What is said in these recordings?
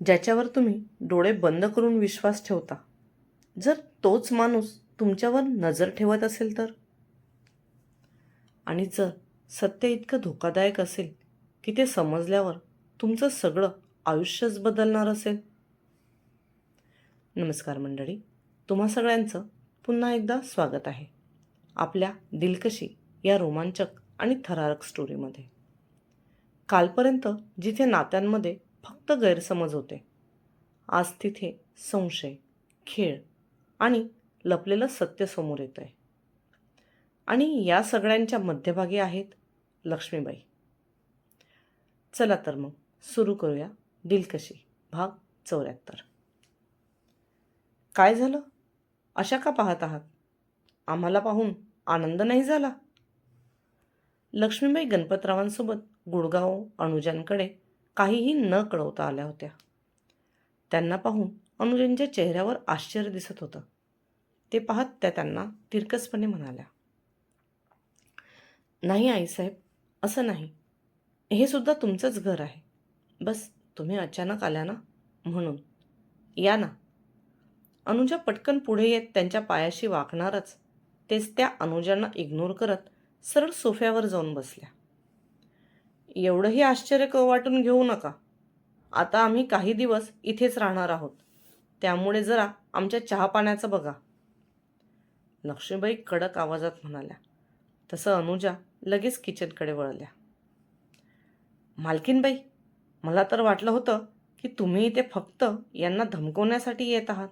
ज्याच्यावर तुम्ही डोळे बंद करून विश्वास ठेवता, जर तोच माणूस तुमच्यावर नजर ठेवत असेल तर? आणि जर सत्य इतकं धोकादायक असेल की ते समजल्यावर तुमचं सगळं आयुष्यच बदलणार असेल? नमस्कार मंडळी, तुम्हा सगळ्यांचं पुन्हा एकदा स्वागत आहे आपल्या दिलकशी या रोमांचक आणि थरारक स्टोरीमध्ये. कालपर्यंत जिथे नात्यांमध्ये फक्त गैरसमज होते, आज तिथे संशय, खेळ आणि लपलेलं सत्य समोर येत आहे. आणि या सगळ्यांच्या मध्यभागी आहेत लक्ष्मीबाई. चला तर मग सुरू करूया दिलकशी भाग 74. काय झालं? अशा का पाहत आहात? आम्हाला पाहून आनंद नाही झाला? लक्ष्मीबाई गणपतरावांसोबत गुडगाव अनुजांकडे काहीही न कळवता आल्या होत्या. त्यांना पाहून अनुजांच्या चेहऱ्यावर आश्चर्य दिसत होतं. ते पाहत त्या त्यांना तिरकसपणे म्हणाल्या, नाही आईसाहेब, असं नाही. हे सुद्धा तुमचंच घर आहे. बस तुम्ही अचानक आल्या ना, म्हणून. या ना. अनुजा पटकन पुढे येत त्यांच्या पायाशी वाकणारच, तेच त्या अनुजांना इग्नोर करत सरळ सोफ्यावर जाऊन बसल्या. एवढंही आश्चर्य वाटून घेऊ नका. आता आम्ही काही दिवस इथेच राहणार आहोत. त्यामुळे जरा आमच्या चहापाण्याचं बघा, लक्ष्मीबाई कडक आवाजात म्हणाल्या. तसं अनुजा लगेच किचनकडे वळल्या. मालकीनबाई, मला तर वाटलं होतं की तुम्ही इथे फक्त यांना धमकवण्यासाठी येत आहात,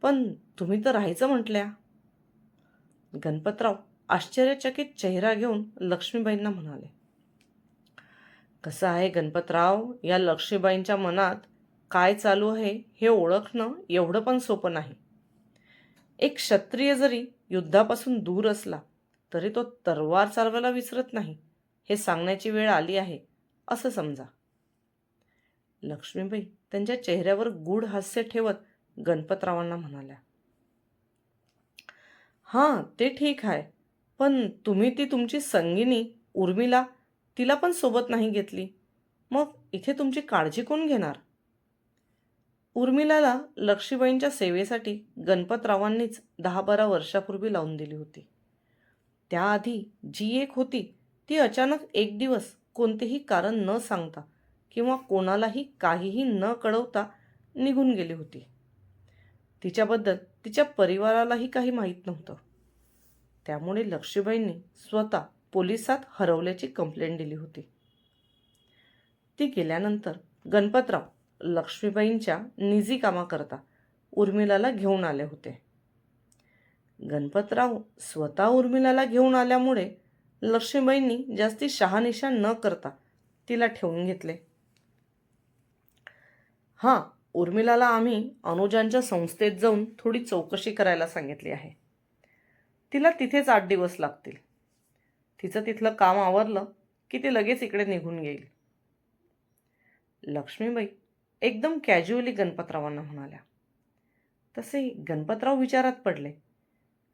पण तुम्ही तर राहायचं म्हटल्या. गणपतराव आश्चर्यचकित चेहरा घेऊन लक्ष्मीबाईंना म्हणाले. कसं आहे गणपतराव, या लक्ष्मीबाईंच्या मनात काय चालू आहे हे ओळखणं एवढं पण सोपं नाही. एक क्षत्रिय जरी युद्धापासून दूर असला तरी तो तलवार चालवायला विसरत नाही, हे सांगण्याची वेळ आली आहे असं समजा. लक्ष्मीबाई त्यांच्या चेहऱ्यावर गूढ हास्य ठेवत गणपतरावांना म्हणाल्या. हां, ते ठीक आहे, पण तुम्ही ती तुमची संगिनी उर्मिला, तिला पण सोबत नाही घेतली. मग इथे तुमची काळजी कोण घेणार? उर्मिलाला लक्ष्मीबाईंच्या सेवेसाठी गणपतरावांनीच 10-12 वर्षापूर्वी लावून दिली होती. त्याआधी जी एक होती ती अचानक एक दिवस कोणतेही कारण न सांगता किंवा कोणालाही काहीही न कळवता निघून गेली होती. तिच्याबद्दल तिच्या परिवारालाही काही माहीत नव्हतं. त्यामुळे लक्ष्मीबाईंनी स्वतः पोलिसात हरवल्याची कंप्लेंट दिली होती. ती गेल्यानंतर गणपतराव लक्ष्मीबाईंच्या निजी कामाकरता उर्मिलाला घेऊन आले होते. गणपतराव स्वतः उर्मिलाला घेऊन आल्यामुळे लक्ष्मीबाईंनी जास्ती शहानिशा न करता तिला ठेवून घेतले. हां, उर्मिलाला आम्ही अनुजांच्या संस्थेत जाऊन थोडी चौकशी करायला सांगितली आहे. तिला तिथेच 8 दिवस लागतील. तिचं तिथलं काम आवरलं की ती लगेच इकडे निघून येईल. लक्ष्मीबाई एकदम कॅज्युअली गणपतरावांना म्हणाल्या. तसे गणपतराव विचारात पडले,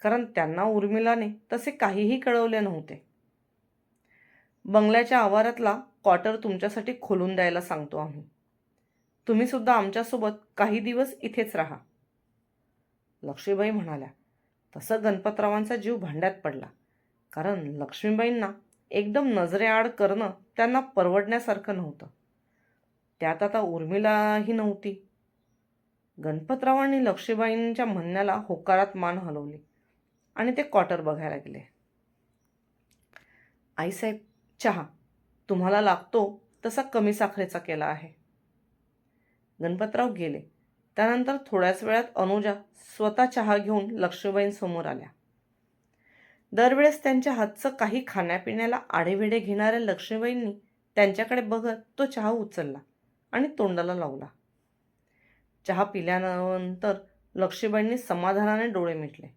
कारण त्यांना उर्मिलाने तसे काहीही कळवले नव्हते. बंगल्याच्या आवारातला क्वार्टर तुमच्यासाठी खोलून द्यायला सांगतो आम्ही. तुम्ही सुद्धा आमच्यासोबत काही दिवस इथेच राहा, लक्ष्मीबाई म्हणाल्या. तसं गणपतरावांचा जीव भांड्यात पडला, कारण लक्ष्मीबाईंना एकदम नजरेआड करणं त्यांना परवडण्यासारखं नव्हतं. त्यात आता उर्मिलाही नव्हती. गणपतरावांनी लक्ष्मीबाईंच्या म्हणण्याला होकारात मान हलवली आणि ते क्वार्टर बघायला गेले. आईसाहेब, चहा तुम्हाला लागतो तसा कमी साखरेचा केला आहे. गणपतराव गेले. त्यानंतर थोड्याच वेळात अनुजा स्वतः चहा घेऊन लक्ष्मीबाईंसमोर आल्या. दरवेळेस त्यांच्या हातचं काही खाण्यापिण्याला आढेवेढे घेणाऱ्या लक्ष्मीबाईंनी त्यांच्याकडे बघत तो चहा उचलला आणि तोंडाला लावला. चहा पिल्यानंतर लक्ष्मीबाईंनी समाधानाने डोळे मिटले.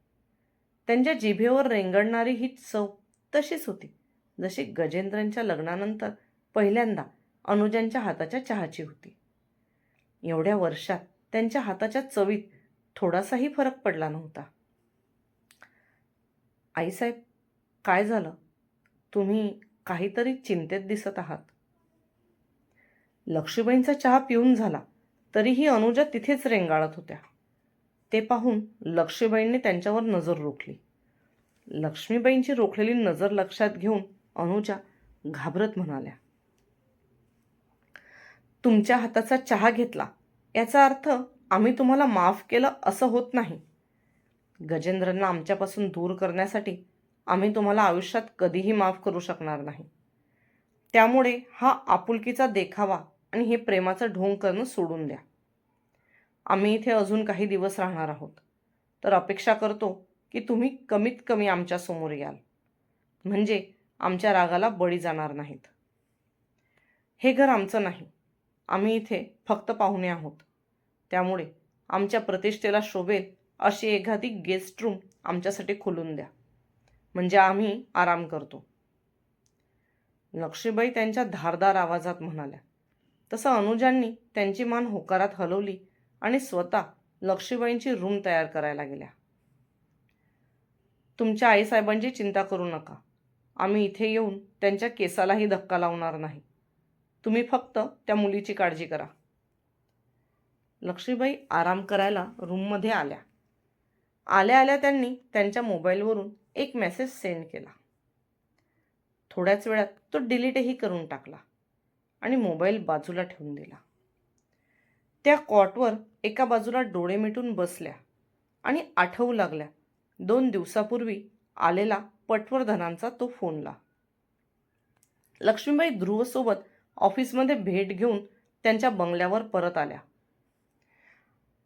त्यांच्या जिभेवर रेंगणणारी ही चव तशीच होती जशी गजेंद्रच्या लग्नानंतर पहिल्यांदा अनुजांच्या हाताच्या चहाची होती. एवढ्या वर्षात त्यांच्या हाताच्या चवीत थोडासाही फरक पडला नव्हता. आईसाहेब, काय झालं? तुम्ही काहीतरी चिंतेत दिसत आहात. लक्ष्मीबाईंचा चहा पिऊन झाला तरीही अनुजा तिथेच रेंगाळत होत्या. ते पाहून लक्ष्मीबाईंनी त्यांच्यावर नजर रोखली. लक्ष्मीबाईंची रोखलेली नजर लक्षात घेऊन अनुजा घाबरत म्हणाल्या, तुमच्या हाताचा चहा घेतला याचा अर्थ आम्ही तुम्हाला माफ केलं असं होत नाही. गजेंद्रांना आमच्यापासून दूर करण्यासाठी आम्ही तुम्हाला आयुष्यात कधीही माफ करू शकणार नाही. त्यामुळे हा आपुलकीचा देखावा आणि हे प्रेमाचं ढोंग करणं सोडून द्या. आम्ही इथे अजून काही दिवस राहणार आहोत, तर अपेक्षा करतो की तुम्ही कमीत कमी आमच्या समोर याल, म्हणजे आमच्या रागाला बळी जाणार नाहीत. हे घर आमचं नाही, आम्ही इथे फक्त पाहुणे आहोत. त्यामुळे आमच्या प्रतिष्ठेला शोभेल अशी एखादी गेस्ट रूम आमच्यासाठी खोलून द्या, म्हणजे आम्ही आराम करतो. लक्ष्मीबाई त्यांच्या धारदार आवाजात म्हणाल्या. तसं अनुजांनी त्यांची मान होकारात हलवली आणि स्वतः लक्ष्मीबाईंची रूम तयार करायला गेल्या. तुमच्या आईसाहेबांची चिंता करू नका, आम्ही इथे येऊन त्यांच्या केसालाही धक्का लावणार नाही. तुम्ही फक्त त्या मुलीची काळजी करा. लक्ष्मीबाई आराम करायला रूममध्ये आल्या. आल्या आल्या त्यांनी त्यांच्या मोबाईलवरून एक मेसेज सेंड केला. थोड्याच वेळात तो डिलीटही करून टाकला आणि मोबाईल बाजूला ठेवून दिला. त्या कॉटवर एका बाजूला डोळे मिटून बसल्या आणि आठवू लागल्या 2 दिवसापूर्वी आलेला पटवर्धनांचा तो फोनला. लक्ष्मीबाई ध्रुवसोबत ऑफिसमध्ये भेट घेऊन त्यांच्या बंगल्यावर परत आल्या.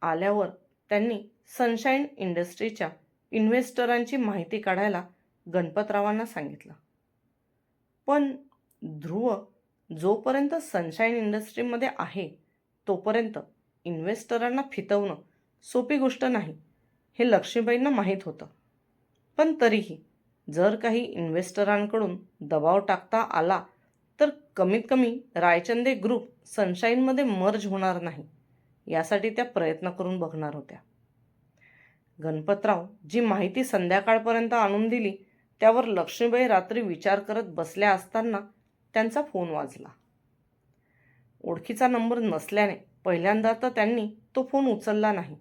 आल्यावर त्यांनी सनशाईन इंडस्ट्रीच्या इन्व्हेस्टरांची माहिती काढायला गणपतरावांना सांगितलं. पण ध्रुव जोपर्यंत सनशाईन इंडस्ट्रीमध्ये आहे तोपर्यंत इन्व्हेस्टरांना फितवणं सोपी गोष्ट नाही हे लक्ष्मीबाईंना माहीत होतं. पण तरीही जर काही इन्व्हेस्टरांकडून दबाव टाकता आला तर कमीत कमी रायचंदे ग्रुप सनशाईनमध्ये मर्ज होणार नाही यासाठी त्या प्रयत्न करून बघणार होत्या. गणपतराव जी माहिती संध्याकाळपर्यंत आणून दिली त्यावर लक्ष्मीबाई रात्री विचार करत बसल्या असताना त्यांचा फोन वाजला. ओळखीचा नंबर नसल्याने पहिल्यांदा तर त्यांनी तो फोन उचलला नाही,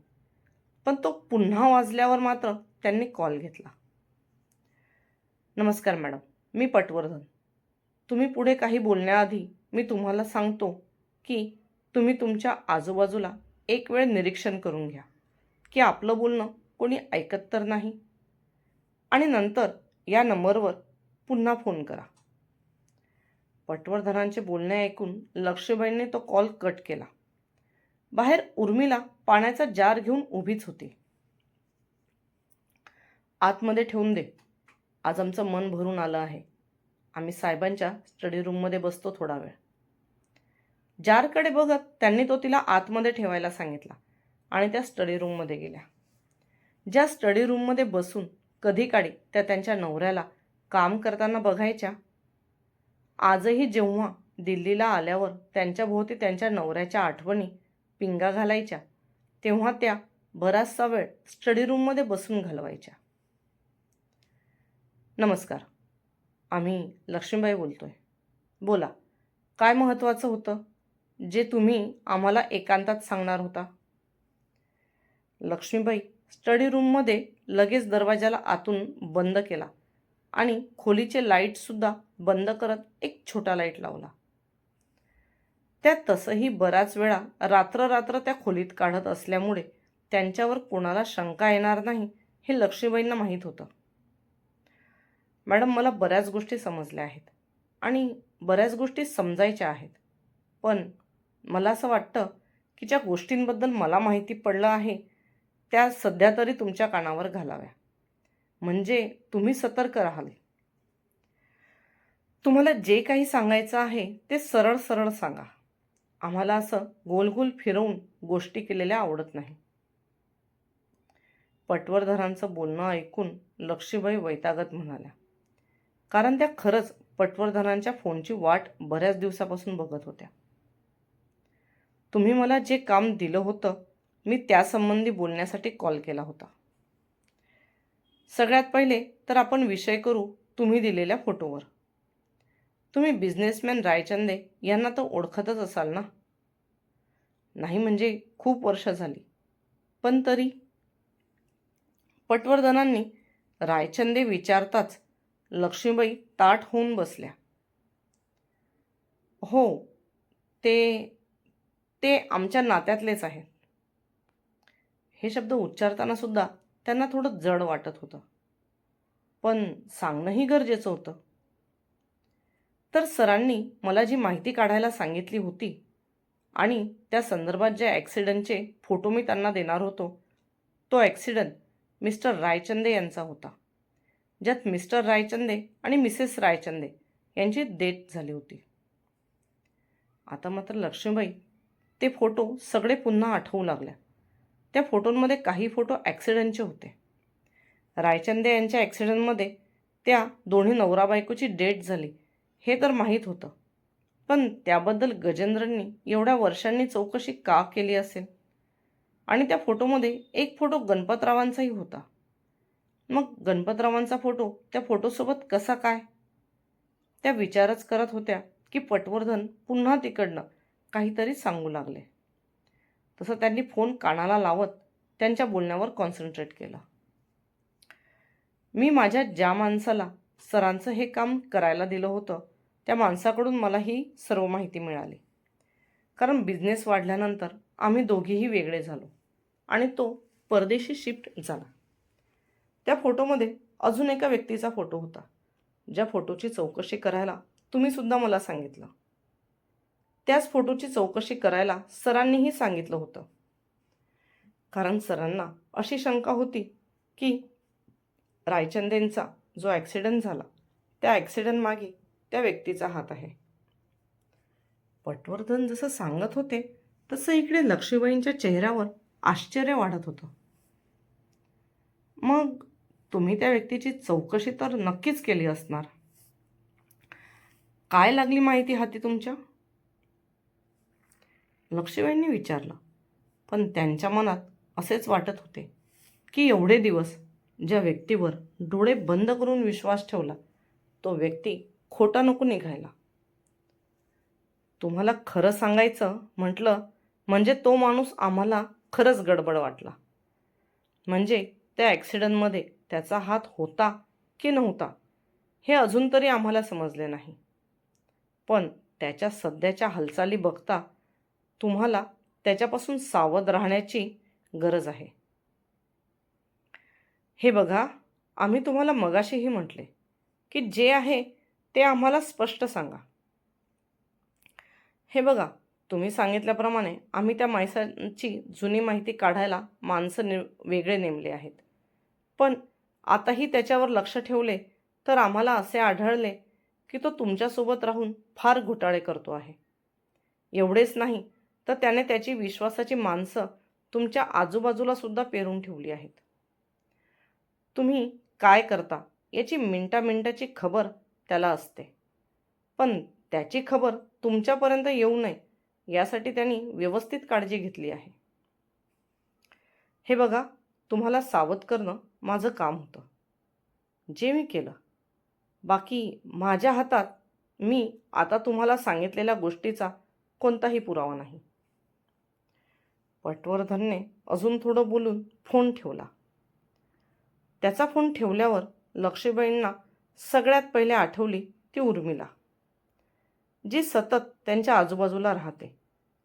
पण तो पुन्हा वाजल्यावर मात्र त्यांनी कॉल घेतला. नमस्कार मॅडम, मी पटवर्धन. तुम्ही पुढे काही बोलण्याआधी मी तुम्हाला सांगतो की तुम्ही तुमच्या आजूबाजूला एक वेळ निरीक्षण करून घ्या की आपलं बोलणं कोणी ऐकत तर नाही, आणि नंतर या नंबरवर पुन्हा फोन करा. पटवर्धनांचे बोलणे ऐकून लक्ष्मीबाईंनी तो कॉल कट केला. बाहेर उर्मिला पाण्याचा जार घेऊन उभीच होती. आतमध्ये ठेवून दे, आज आमचं मन भरून आलं आहे. आम्ही साहेबांच्या स्टडी रूममध्ये बसतो थोडा वेळ. जारकडे बघत त्यांनी तो तिला आतमध्ये ठेवायला सांगितला आणि त्या स्टडी रूममध्ये गेल्या. ज्या स्टडी रूममध्ये बसून कधी काळी त्या त्यांच्या नवऱ्याला काम करताना बघायच्या, आजही जेव्हा दिल्लीला आल्यावर त्यांच्याभोवती त्यांच्या नवऱ्याच्या आठवणी पिंगा घालायच्या तेव्हा त्या बराचसा वेळ स्टडी रूममध्ये बसून घालवायच्या. नमस्कार, आम्ही लक्ष्मीबाई बोलतोय. बोला, काय महत्त्वाचं होतं जे तुम्ही आम्हाला एकांतात सांगणार होता? लक्ष्मीबाई स्टडी रूममध्ये लगेच दरवाजाला आतून बंद केला आणि खोलीचे लाईटसुद्धा बंद करत एक छोटा लाईट लावला. त्या तसंही बऱ्याच वेळा रात्र त्या खोलीत काढत असल्यामुळे त्यांच्यावर कोणाला शंका येणार नाही हे लक्ष्मीबाईंना माहीत होतं. मॅडम, मला बऱ्याच गोष्टी समजल्या आहेत आणि बऱ्याच गोष्टी समजायच्या आहेत, पण मला असं वाटतं की ज्या गोष्टींबद्दल मला माहिती पडलं आहे त्या सध्या तरी तुमच्या कानावर घालाव्या, म्हणजे तुम्ही सतर्क राहाल. तुम्हाला जे काही सांगायचं आहे ते सरळ सरळ सांगा. आम्हाला असं गोल फिरवून गोष्टी केलेल्या आवडत नाही. पटवर्धनांचं बोलणं ऐकून लक्ष्मीबाई वैतागत म्हणाल्या, कारण त्या खरंच पटवर्धनांच्या फोनची वाट बऱ्याच दिवसापासून बघत होत्या. तुम्ही मला जे काम दिलं होतं मी त्यासंबंधी बोलण्यासाठी कॉल केला होता. सगळ्यात पहिले तर आपण विषय करू तुम्ही दिलेल्या फोटोवर. तुम्ही बिझनेसमॅन रायचंदे यांना तर ओळखतच असाल ना? नाही म्हणजे खूप वर्ष झाली. पण तरी पटवर्धनांनी रायचंदे विचारताच लक्ष्मीबाई ताठ होऊन बसल्या. हो, ते ते आमच्या नात्यातलेच आहेत. हे शब्द उच्चारताना सुद्धा त्यांना थोडं जड वाटत होतं. पण सांगणंही गरजेचं होतं. तर सरांनी मला जी माहिती काढायला सांगितली होती आणि त्या संदर्भात ज्या ॲक्सिडेंटचे फोटो मी त्यांना देणार होतो, तो ॲक्सिडेंट मिस्टर रायचंदे यांचा होता. ज्यात मिस्टर रायचंदे आणि मिसेस रायचंदे यांची डेथ झाली होती. आता मात्र लक्ष्मीबाई ते फोटो सगळे पुन्हा आठवू लागल्या. त्या फोटोंमध्ये काही फोटो ॲक्सिडेंटचे होते. रायचंदे यांच्या ॲक्सिडेंटमध्ये त्या दोन्ही नवरा बायकोची डेथ झाली हे तर माहीत होतं. पण त्याबद्दल गजेंद्रनी एवढ्या वर्षांनी चौकशी का केली असेल? आणि त्या फोटोमध्ये एक फोटो गणपतरावांचाही होता. मग गणपतरावांचा फोटो त्या फोटोसोबत कसा काय? त्या विचारच करत होत्या की पटवर्धन पुन्हा तिकडनं काहीतरी सांगू लागले. तसं त्यांनी फोन कानाला लावत त्यांच्या बोलण्यावर कॉन्सन्ट्रेट केलं. मी माझ्या ज्या माणसाला सरांचं हे काम करायला दिलं होतं त्या माणसाकडून मला ही सर्व माहिती मिळाली. कारण बिझनेस वाढल्यानंतर आम्ही दोघेही वेगळे झालो आणि तो परदेशी शिफ्ट झाला. त्या फोटोमध्ये अजून एका व्यक्तीचा फोटो होता, ज्या फोटोची चौकशी करायला तुम्ही सुद्धा मला सांगितलं. त्याच फोटोची चौकशी करायला सरांनीही सांगितलं होतं. कारण सरांना अशी शंका होती की रायचंदेंचा जो ॲक्सिडेंट झाला त्या ॲक्सिडेंट मागे त्या व्यक्तीचा हात आहे. पटवर्धन जसं सांगत होते तसं इकडे लक्ष्मीबाईंच्या चेहऱ्यावर आश्चर्य वाढत होतं. मग तुम्ही त्या व्यक्तीची चौकशी तर नक्कीच केली असणार. काय लागली माहिती हाती तुमच्या? लक्ष्मीबाईंनी विचारलं. पण त्यांच्या मनात असेच वाटत होते की एवढे दिवस ज्या व्यक्तीवर डोळे बंद करून विश्वास ठेवला तो व्यक्ती खोटा नको निघायला. तुम्हाला खरं सांगायचं म्हटलं म्हणजे तो माणूस आम्हाला खरंच गडबड वाटला. म्हणजे त्या ॲक्सिडेंटमध्ये त्याचा हात होता की नव्हता हे अजून तरी आम्हाला समजले नाही. पण त्याच्या सध्याच्या हालचाली बघता तुम्हाला त्याच्यापासून सावध राहण्याची गरज आहे. हे बघा, आम्ही तुम्हाला मगाशीही म्हटले की जे आहे ते आम्हाला स्पष्ट सांगा. हे बघा, तुम्ही सांगितल्याप्रमाणे आम्ही त्या माणसांची जुनी माहिती काढायला माणसं वेगळे नेमले आहेत. पण आताही त्याच्यावर लक्ष ठेवले तर आम्हाला असे आढळले की तो तुमच्यासोबत राहून फार घोटाळे करतो आहे. एवढेच नाही तर त्याने त्याची विश्वासाची माणसं तुमच्या आजूबाजूला सुद्धा पेरून ठेवली आहेत. तुम्ही काय करता याची मिनिटामिनिटाची खबर त्याला असते. पण त्याची खबर तुमच्यापर्यंत येऊ नये यासाठी त्यांनी व्यवस्थित काळजी घेतली आहे. हे बघा, तुम्हाला सावध करणं माझं काम होतं, जे मी केलं. बाकी माझ्या हातात मी आता तुम्हाला सांगितलेल्या गोष्टीचा कोणताही पुरावा नाही. पटवर्धनने अजून थोडं बोलून फोन ठेवला. त्याचा फोन ठेवल्यावर लक्ष्मीबाईंना सगळ्यात पहिले आठवली ती उर्मिला, जी सतत त्यांच्या आजूबाजूला राहते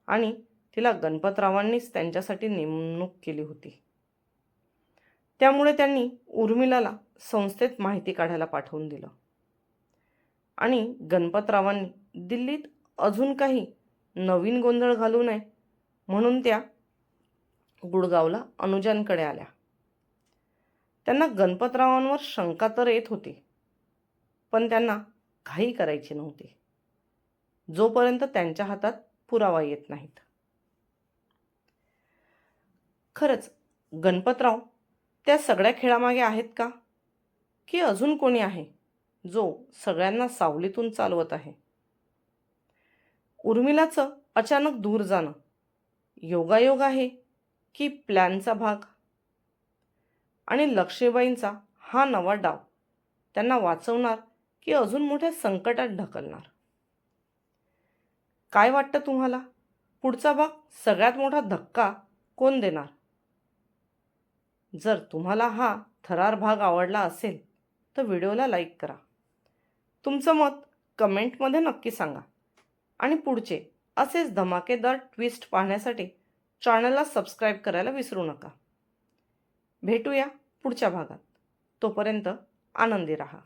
आणि तिला गणपतरावांनीच त्यांच्यासाठी नेमणूक केली होती. त्यामुळे त्यांनी उर्मिलाला संस्थेत माहिती काढायला पाठवून दिलं आणि गणपतरावांनी दिल्लीत अजून काही नवीन गोंधळ घालू नये म्हणून त्या गुडगावला अनुजांकडे आल्या. त्यांना गणपतरावांवर शंका तर येत होती, पण त्यांना घाई करायची नव्हती जोपर्यंत त्यांच्या हातात पुरावा येत नाहीत. खरंच गणपतराव त्या सगळ्या खेळामागे आहेत का, की अजून कोणी आहे जो सगळ्यांना सावलीतून चालवत आहे? उर्मिलाचं अचानक दूर जाणं योगायोग आहे की प्लॅनचा भाग? आणि लक्ष्मीबाईंचा हा नवा डाव त्यांना वाचवणार की अजून मोठ्या संकटात ढकलणार? काय वाटतं तुम्हाला? पुढचा भाग सगळ्यात मोठा धक्का कोण देणार? जर तुम्हाला हा थरार भाग आवडला असेल तर व्हिडिओला लाईक करा. तुमचं मत कमेंटमध्ये नक्की सांगा आणि पुढचे असेच धमाकेदार ट्विस्ट पाहण्यासाठी चॅनलला सबस्क्राईब करायला विसरू नका. भेटूया पुढच्या भागात. तोपर्यंत आनंदी राहा.